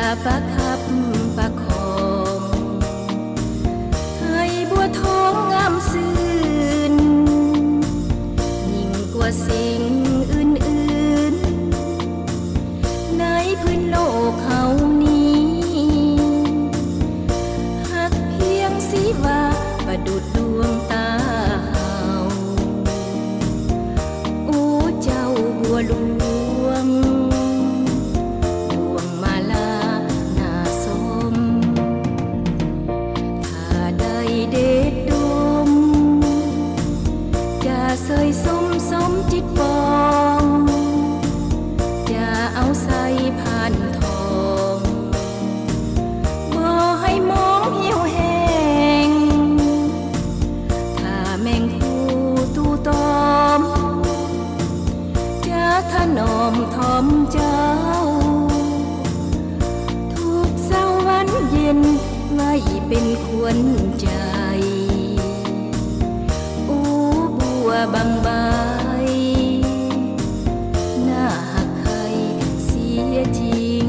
ประคับประคองให้บัวทองงามซื่นยิ่งกว่าสิ่งอื่นๆในพื้นโลกเขานี้หากเพียงสีว่าประดุจดวงตาเฮาโอ้เจ้าบัวหลวงเสยสมจิตปองอย่าเอาใส่ผ่านทองบ่ให้มองเหี่ยวแห้งถ้าแมงผู้ตู้ตอมจะถนอมทอมเจ้าทุกเศร้าวันเย็นไว้เป็นควรใจบางใบหน้าหักใครเสียจริง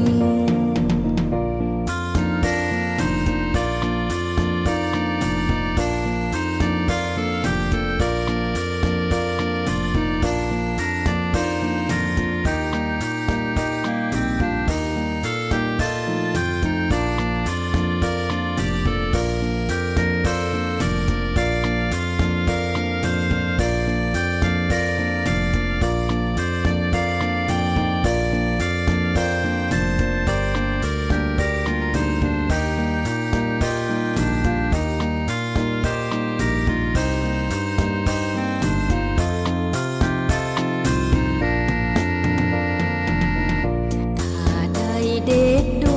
เด็ดด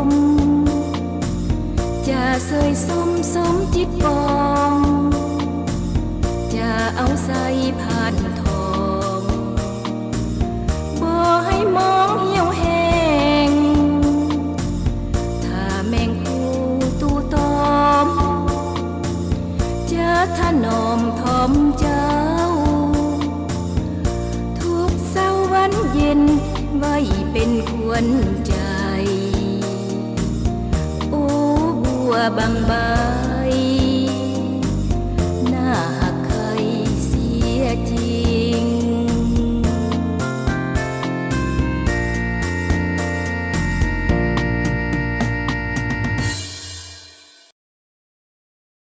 มจะเสยสมจิตปองจะเอาใส่ผ่านทองบ่ให้มองเหี่ยวแห้งถ้าแมงผู้ตู้ตอมจะถนอมทอมเจ้าทุกเศร้าวันเย็นไว้เป็นควรใจโอ้บัวบาง